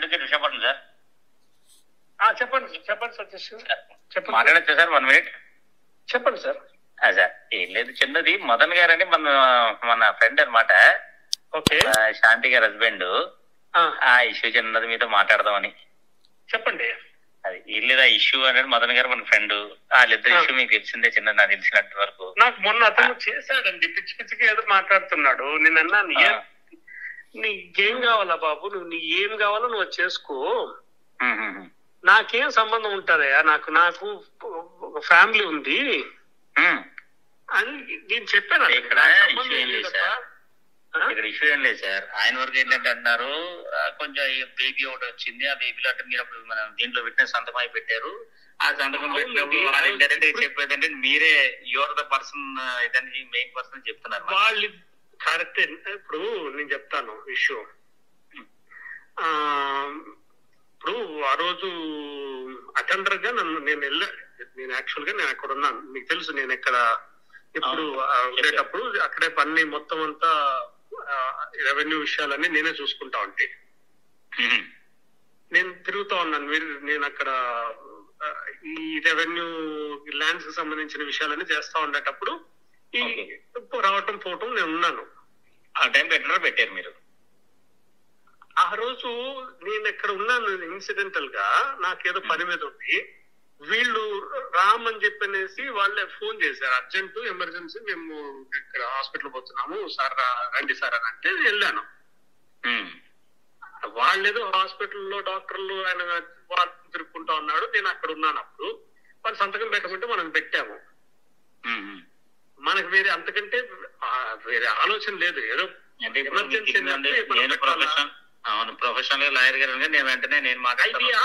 Advocate Visakhapatnam sir. చెప్పండి చెప్పండి సతీష్ చెప్పండి. మాట్లాడచ్చా సార్ 1 minute? చెప్పండి సార్. సార్ ఏం లేదు, చిన్నది మదన్ గారు అని మన ఫ్రెండ్ అనమాట, ఓకే, శాంతి గారి హస్బెండ్. ఆ ఇష్యూ చిన్నది మీతో మాట్లాడదామని. చెప్పండి. అది ఏం లేదు, ఆ ఇష్యూ అనేది మదన్ గారు మన ఫ్రెండ్, వాళ్ళిద్దరు ఇష్యూ మీకు తెలిసిందే చిన్నది, నాకు తెలిసినంత వరకు. నాకు మొన్న అతను చేశాడండి, పిచ్చి పిచ్చిగా ఏదో మాట్లాడుతున్నాడు. నేను అన్నాను, నీకేం కావాలా బాబు, నువ్వు నీ ఏం కావాలో నువ్వు చేసుకో, నాకేం సంబంధం ఉంటుందయా, నాకు ఒక ఫ్యామిలీ ఉంది అని నేను చెప్పాను. ఇక్కడ ఇష్యూ ఏం లేదు సార్. ఆయన వరకు ఏంటంటే అంటున్నారు, కొంచెం బేబీ ఒకటి వచ్చింది, ఆ బేబీలో అంటే మీరు అప్పుడు మనం దీంట్లో విట్నెస్ సంతకం అయి పెట్టారు, ఆ సంతకం పెట్టినప్పుడు వాళ్ళు ఇండైరెక్ట్ గా చెప్పేది అంటే మీరే యువర్ ద పర్సన్, ఇదని మెయిన్ పర్సన్ చెప్తున్నారు వాళ్ళు. కరెక్టే. ఇప్పుడు నేను చెప్తాను ఇష్యూ. ఇప్పుడు ఆ రోజు అటెండర్ గా నేను యాక్చువల్ గా నేను అక్కడ ఉన్నాను, మీకు తెలుసు. నేను ఎక్కడ ఇప్పుడు ఉండేటప్పుడు అక్కడే పని మొత్తం అంతా రెవెన్యూ విషయాలన్నీ నేనే చూసుకుంటా ఉంటే నేను తిరుగుతా ఉన్నాను. నేను అక్కడ ఈ రెవెన్యూ ల్యాండ్స్ కి సంబంధించిన విషయాలన్నీ చేస్తా ఉండేటప్పుడు ఈ రావటం పోవటం నేను ఉన్నాను. ఆ టైం పెట్టారు మీరు. ఆ రోజు నేను ఎక్కడ ఉన్నాను, ఇన్సిడెంటల్ గా నాకేదో పని మీద ఉంది. వీళ్ళు రామ్ అని చెప్పనేసి వాళ్ళే ఫోన్ చేశారు, అర్జెంట్ ఎమర్జెన్సీ, మేము ఇక్కడ హాస్పిటల్ పోతున్నాము సార్, రండి సార్ అని అంటే వెళ్ళాను. వాళ్ళేదో హాస్పిటల్లో డాక్టర్లు ఆయన వాళ్ళు తిరుక్కుంటా ఉన్నాడు, నేను అక్కడ ఉన్నాను. అప్పుడు వాళ్ళు సంతకం పెట్టమంటే మనం పెట్టాము. మనకు వేరే అంతకంటే వేరే ఆలోచన లేదు. ఏదో ఎమర్జెన్సీ ప్రొఫెషనల్ లాయర్ గారు నేను వెంటనే నేను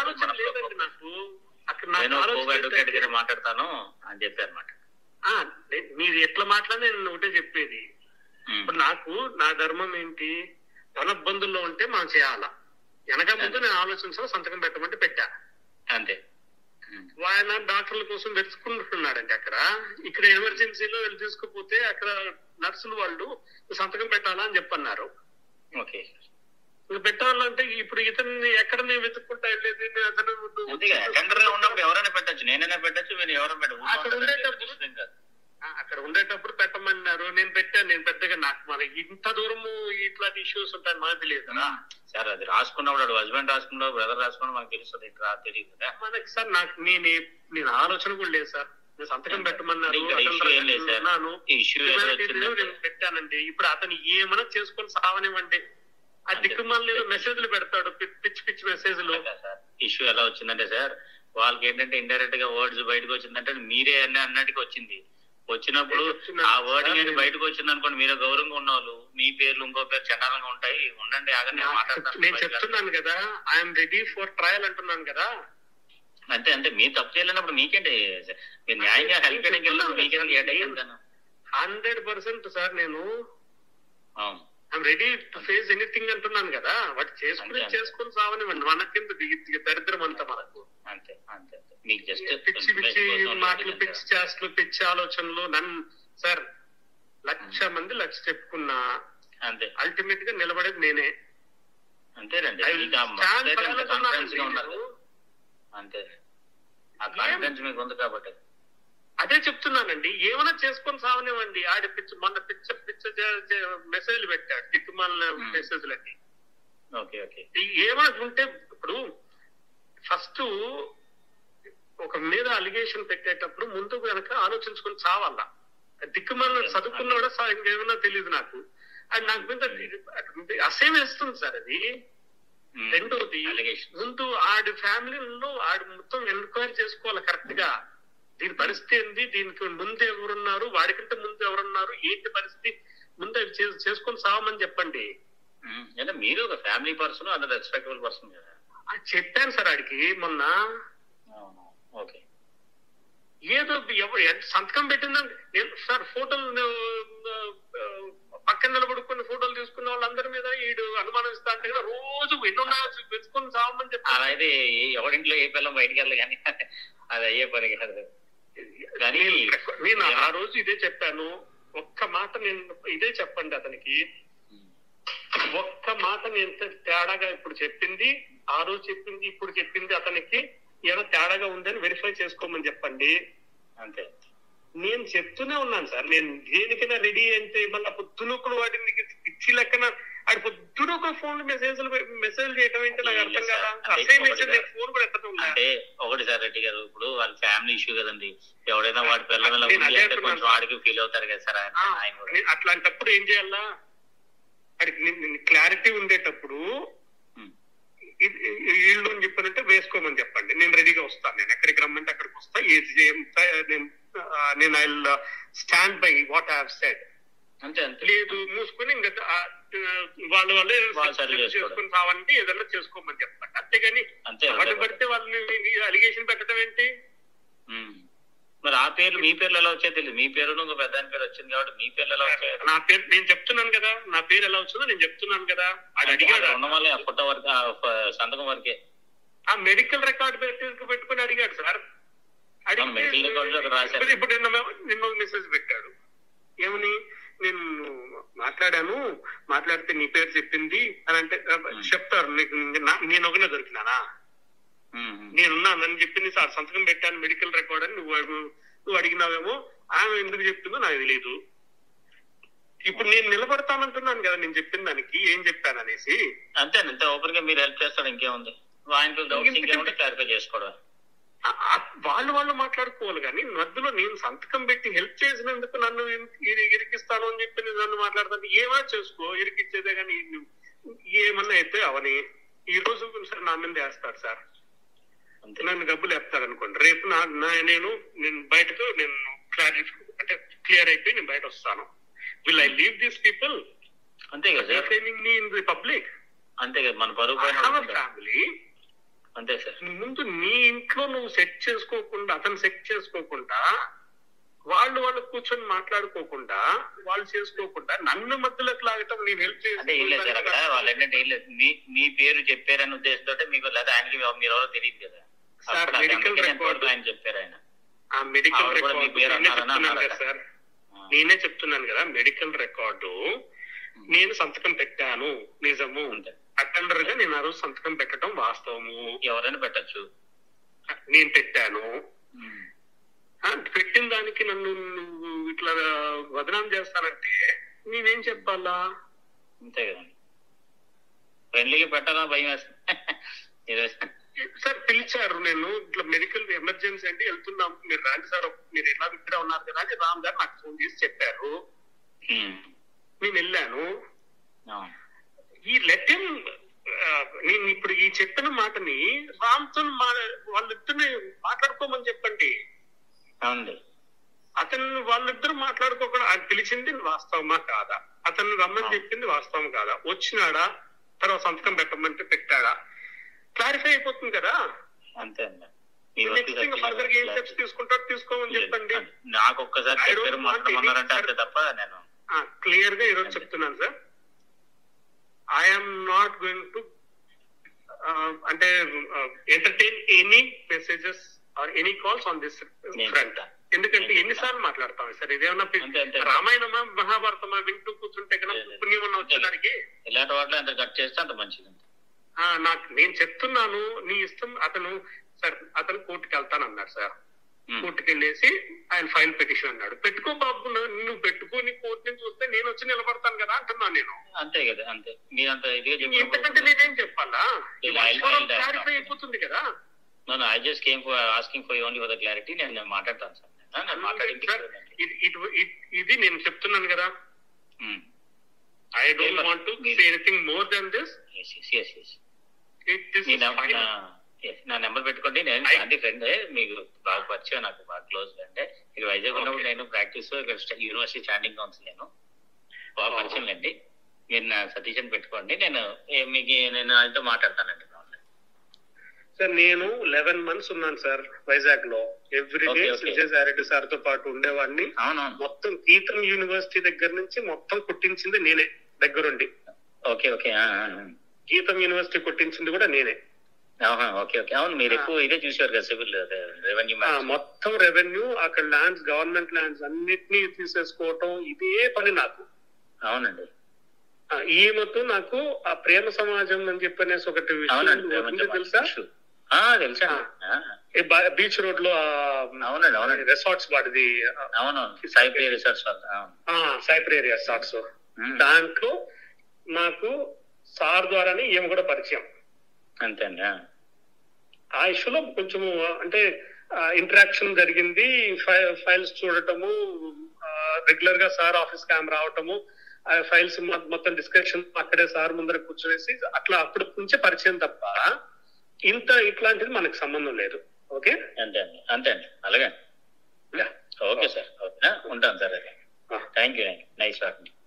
ఆలోచన లేదండి నాకు. మాట్లాడతాను అని చెప్పి అనమాట. మీరు ఎట్లా మాట్లాడినా నేను ఒకటే చెప్పేది, ఇప్పుడు నాకు నా ధర్మం ఏంటి, ధనబ్బందుల్లో ఉంటే మనం చేయాలా, వెనక ముందు నేను ఆలోచించాలి, సంతకం పెట్టమంటే పెట్టా అంతే. ఆయన డాక్టర్ల కోసం వెతుకుంటున్నాడంటే అక్కడ, ఇక్కడ ఎమర్జెన్సీలో వెళ్ళి తీసుకుపోతే అక్కడ నర్సులు వాళ్ళు సంతకం పెట్టాలా అని చెప్పన్నారు. ఓకే, పెట్టాలంటే ఇప్పుడు ఇతన్ని ఎక్కడ నేను వెతుక్కుంటా వెళ్ళేది, ఎవరైనా పెట్టచ్చు, నేనైనా పెట్టచ్చు, మీరు ఎవరైనా పెట్టచ్చు. అక్కడ ఉండేటప్పుడు పెట్టమన్నారు, నేను పెట్టాను. నేను పెద్దగా నాకు మనకి ఇంత దూరము ఇట్లాంటి ఇష్యూస్ ఉంటాయని మనకు తెలియదు కదా సార్. అది రాసుకున్నప్పుడు హస్బెండ్ రాసుకున్నాడు, బ్రదర్ రాసుకున్నా మనకు తెలుస్తుంది, తెలియదు కదా మనకి సార్. నాకు నేను ఆలోచన కూడా లేదు సార్. నేను సంతకం పెట్టమన్నారు, నేను పెట్టానండి. ఇప్పుడు అతను ఏమైనా చేసుకొని సావనివ్వండి, ఆ దిక్కుమాల మెసేజ్లు పెడతాడు, పిచ్చి పిచ్చి మెసేజ్లు. ఇష్యూ ఎలా వచ్చిందంటే సార్, వాళ్ళకి ఏంటంటే ఇండైరెక్ట్ గా వర్డ్స్ బయటకు వచ్చిందంటే మీరే అన్నట్టుగా వచ్చింది. వచ్చినప్పుడు ఆ వర్డ్ అనేది బయటకు వచ్చింది అనుకోండి, మీరు గౌరవంగా ఉన్నవాళ్ళు మీ పేర్లు ఇంకో పేరు చండాలంగా ఉంటాయి. ఉండండి, ఆగండి, నేను చెప్తున్నాను కదా, ఐఎమ్ రెడీ ఫర్ ట్రయల్ అంటున్నాను కదా. అంతే అంతే, మీరు తప్పు చేయలేనప్పుడు మీకేంటి, మీరు న్యాయంగా హెల్ప్ చేయడానికి వెళ్ళినప్పుడు మీకేంటి 100% సార్. నేను I'm ready to face anything అంటున్నాను కదా. వాటి చేసుకుని సావనివ్వండి, మనకింత దరిద్రం అంతా మనకు. అంతే అంతే, మీకు జస్ట్ పిచ్చి పిచ్చి మాటలు, పిచ్చి చేష్టలు, పిచ్చి ఆలోచనలు. నన్ను సార్ 1,00,000 మంది 1,00,000 చెప్పుకున్నా, అంతే అల్టిమేట్ గా నిలబడేది నేనే. అంతేనండి, అంతే. ఆ కాన్ఫిడెన్స్ మీకు ఉంది కాబట్టి అదే చెప్తున్నానండి. ఏమైనా చేసుకొని సావనివ్వండి. ఆడి మొన్న పిచ్చ మెసేజ్లు పెట్టాడు, దిక్కుమాల మెసేజ్లన్నీ. ఏమైనా ఉంటే ఇప్పుడు ఫస్ట్ ఒక మీద అలిగేషన్ పెట్టేటప్పుడు ముందు కనుక ఆలోచించుకొని చావాలా. దిక్కుమాల చదువుకున్నాడా ఇంకేమన్నా తెలియదు నాకు. అది నాకు మీద అసేమ్ వేస్తుంది సార్ అది. రెండోది, ముందు ఆడి ఫ్యామిలీలో ఆడి మొత్తం ఎంక్వైరీ చేసుకోవాలి కరెక్ట్ గా. దీని పరిస్థితి ఏంది, దీనికి ముందు ఎవరున్నారు, వాడికంటే ముందు ఎవరున్నారు, ఏంటి పరిస్థితి, ముందు చేసుకొని సావమని చెప్పండి. మీరు ఒక ఫ్యామిలీ పర్సన్, అంత రెస్పెక్టబుల్ పర్సన్ కదా. చెప్పాను సార్ ఆడికి మొన్న. ఏదో సంతకం పెట్టిందండి. నేను సార్ ఫోటోలు పక్కన నిలబడుకుని ఫోటోలు తీసుకున్న వాళ్ళందరి మీద వీడు అనుమానిస్తా అంటే కదా, రోజు ఎన్నున్నాయో వెతుకొని సావమని చెప్పాను. అలాగే ఎవరింట్లో ఏ పిల్లలు బయటికి వెళ్ళాలి కానీ అది అయ్యే పని కాదు. నేను ఆ రోజు ఇదే చెప్పాను. ఒక్క మాట నేను ఇదే చెప్పండి అతనికి, ఒక్క మాట నేను తేడాగా ఇప్పుడు చెప్పింది, ఆ రోజు చెప్పింది, ఇప్పుడు చెప్పింది అతనికి ఏమైనా తేడాగా ఉందని వెరిఫై చేసుకోమని చెప్పండి. అంతే. నేను చెప్తూనే ఉన్నాను సార్, నేను దేనికైనా రెడీ అంటే మళ్ళీ పొద్దునొక్కడు వాటిని పిచ్చి లెక్కన అది పొద్దునొక్కడు ఫోన్ మెసేజ్ చేయడం ఏంటి నాకు అర్థం కదా. ఫోన్ కూడా ఎత్తడం అంటే ఒకటి సార్ రెడ్డి గారు, ఇప్పుడు వాళ్ళ ఫ్యామిలీ ఇష్యూ కదండి, ఎవడైనా వాడి పిల్లల కొంచెం వాడికి ఫీల్ అవుతారు కదా సార్. అట్లాంటప్పుడు ఏం చేయాలా, క్లారిటీ ఉండేటప్పుడు వీళ్ళు అని చెప్పానంటే వేసుకోమని చెప్పండి, నేను రెడీగా వస్తాను, నేను ఎక్కడికి రమ్మంటే అక్కడికి వస్తా, నేను I stand by what I have said. లేదు మూసుకొని ఇంకా వాళ్ళే చేసుకుని రావండి, ఏదన్నా చేసుకోమని చెప్పండి. అంతేగాని వాటి పడితే వాళ్ళని అలిగేషన్ పెట్టడం ఏంటి? మరి ఆ పేర్లు మీ పేర్లు ఎలా వచ్చాయి తెలియదు, మీ పేరు ఇంకో పెద్ద పేరు వచ్చింది కాబట్టి మీ పేర్లు ఎలా వచ్చాయి? నా పేరు నేను చెప్తున్నాను కదా, నా పేరు ఎలా వచ్చిందో నేను చెప్తున్నాను కదా. అడిగాడు ఉన్నవాళ్ళే ఆ ఫోటో వరకు, ఆ సంతకం వరకే, ఆ మెడికల్ రికార్డ్ పెట్టుకుని అడిగాడు సార్. ఇప్పుడు నిన్న మెసేజ్ పెట్టాడు ఏమని, నేను మాట్లాడితే నీ పేరు చెప్పింది అని అంటే చెప్తారు. నేను ఒకనే దొరికినానా, నేనున్నానని చెప్పింది సార్, సంతకం పెట్టాను మెడికల్ రికార్డ్ అని నువ్వు అడిగినావేమో, ఆమె ఎందుకు చెప్తుందో నాకు తెలియదు. ఇప్పుడు నేను నిలబడతానంటున్నాను కదా, నేను చెప్పిన దానికి ఏం చెప్పాను అనేసి. అంతే ఓపెన్ గా మీరు హెల్ప్ చేస్తాడు, ఇంకేముంది, క్లారిఫై చేసుకోవడం. వాళ్ళు మాట్లాడుకోవాలి కానీ మధ్యలో నేను సంతకం పెట్టి హెల్ప్ చేసినందుకు నన్ను ఇరికిస్తాను అని చెప్పి నన్ను మాట్లాడతాను. ఏమైనా చేసుకో, ఇరికిచ్చేదే కానీ ఏమన్నా అయితే అవని ఈ రోజు సార్ నా మీద వేస్తాడు సార్, నన్ను డబ్బులు వేస్తాడు అనుకోండి. రేపు నేను బయటకు నేను క్లియర్ అయిపోయి నేను బయట వస్తాను. Will I leave these people? అంతే కదా, ఇన్ ది పబ్లిక్. అంతే కదా, మన పరువు ఫ్యామిలీ. అంతే సార్, ముందు నీ ఇంట్లో నువ్వు సెట్ చేసుకోకుండా, అతను సెట్ చేసుకోకుండా, వాళ్ళు కూర్చొని మాట్లాడుకోకుండా, వాళ్ళు చేసుకోకుండా నన్ను మధ్యలోకి లాగటం, నేను హెల్ప్ అంటే ఏం లేదు సార్. అక్కడ వాళ్ళు ఏంటంటే ఏం లేదు, మీ పేరు చెప్పారని ఉద్దేశంతో మీకు లేదా ఆయనకి మీరు ఎవరో తెలియదు కదా సార్. మెడికల్ రికార్డు ఆయన చెప్పారు, ఆయన ఆ మెడికల్ రికార్డు సార్ నేనే చెప్తున్నాను కదా, మెడికల్ రికార్డు నేను సంతకం పెట్టాను నిజము, అటెండర్ గా నేను ఆ రోజు సంతకం పెట్టడం వాస్తవము. ఎవరైనా పెట్టచ్చు, నేను పెట్టాను. పెట్టిన దానికి నన్ను ఇట్లా వదనాం చేస్తానంటే నేనేం చెప్పాలా? అంతే కదండి, ఫ్రెండ్లీగా పెట్టాలా భయం వేస్తుంది సార్. పిలిచారు, నేను ఇట్లా మెడికల్ ఎమర్జెన్సీ అంటే వెళ్తున్నాం, మీరు రాండి సార్, మీరు ఎలా ఇక్కడే ఉన్నారు కదా అని రామ్ గారు నాకు ఫోన్ చేసి చెప్పారు. నేను వెళ్ళాను. ఈ లెటర్ నేను ఇప్పుడు ఈ చెప్పిన మాటని రామ్తో వాళ్ళిద్దరిని మాట్లాడుకోమని చెప్పండి. అతను వాళ్ళిద్దరు మాట్లాడుకోకుండా ఆయన పిలిచింది వాస్తవమా కాదా, అతను రమ్మని చెప్పింది వాస్తవం కాదా, వచ్చినాడా, తర్వాత సంతకం పెట్టమంటే పెట్టాడా, క్లారిఫై అయిపోతుంది కదా. అంతే నెక్స్ట్ ఇంకా ఫర్దర్ గా ఏం స్టెప్స్ తీసుకుంటారో తీసుకోమని చెప్పండి. నాకు ఒక్కసారి క్లియర్ గా ఈరోజు చెప్తున్నాను sir, I'm not going to అంటే entertain any messages or any calls on this front. ఎందుకంటే ఎన్నిసార్లు మాట్లాడతాం సార్, ఇదేమన్నా రామాయణమా మహాభారతమా వింటూ కూర్చుంటే కదా పుణ్యం ఉన్న వచ్చేదానికి. ఇలాంటి వాటిలో ఎంత కట్ చేస్తే అంత మంచిది. నేను చెప్తున్నాను, నీ ఇష్టం. అతను కోర్టుకి వెళ్తాను అన్నాడు సార్. కోర్టుకి వెళ్ళేసి ఆయన ఫైల్ పిటిషన్ అన్నాడు. పెట్టుకో బాబు, నువ్వు పెట్టుకొని కోర్టు నుంచి వస్తే నేను వచ్చి నిలబడతాను కదా అంటున్నాను నేను. అంతే కదా, అంతే. ఎందుకంటే నేనేం చెప్పాలా, క్లారిఫై అయిపోతుంది కదా. I just came for asking for only for the clarity. నేను మాట్లాడతాను సార్. ఇది నేను చెప్తున్నాను కదా. I don't want to say anything more than this. Yes. నా నెంబర్ పెట్టుకోండి. నేను అంటే ఫ్రెండ్, మీకు బాగా పరిచయం, నాకు బాగా క్లోజ్ అంటే ఇక్కడ వైజాగ్ ఉన్నప్పుడు నేను ప్రాక్టీస్ ఇక్కడ యూనివర్సిటీ స్టాండింగ్ కౌన్సిల్ నేను బాగా పరిచయం అండి. మీరు నా సతీష్ అని పెట్టుకోండి, నేను ఆయనతో మాట్లాడతానండి. సార్ నేను 11 months ఉన్నాను సార్ వైజాగ్ లో. ఎవ్రీ డే విజయసాయిరెడ్డి సార్ తో పాటు ఉండేవాడిని. మొత్తం గీతం యూనివర్సిటీ దగ్గర నుంచి మొత్తం కుట్టించింది నేనే దగ్గరుండి. గీతం యూనివర్సిటీ కుట్టించింది కూడా నేనే. అవును, మీరు ఎక్కువ ఇదే చూసారు కదా, సివిల్ రెవెన్యూ, మొత్తం రెవెన్యూ, అక్కడ ల్యాండ్స్, గవర్నమెంట్ ల్యాండ్స్ అన్నిటినీ తీసేసుకోవటం, ఇదే పని నాకు. అవునండి. ఈమెతో నాకు ఆ ప్రేమ సమాజం అని చెప్పనేసి ఒకటి తెలుసా? తెలుసా? బీచ్ రోడ్ లో అవునండి అవునండి రిసార్ట్స్ వాడిది. అవునవును సైప్రియా రిసార్ట్స్ సైప్రియా రిసార్ట్స్. దాంట్లో నాకు సార్ ద్వారానే ఈమె కూడా పరిచయం. అంతే అండి. ఆ ఇష్యూలో కొంచెము అంటే ఇంటరాక్షన్ జరిగింది. ఫైల్స్ చూడటము, రెగ్యులర్ గా సార్ ఆఫీస్ కి ఆమె రావటము, ఆ ఫైల్స్ మొత్తం డిస్కషన్ అక్కడే సార్ ముందర కూర్చొనేసి అట్లా అప్పటి నుంచే పరిచయం తప్ప ఇట్లాంటిది మనకు సంబంధం లేదు. ఓకే, అంతే అండి అంతే అండి. అలాగే ఓకే సార్. ఓకే ఉంటాను సార్. అదే థ్యాంక్ యూ. Nice talking.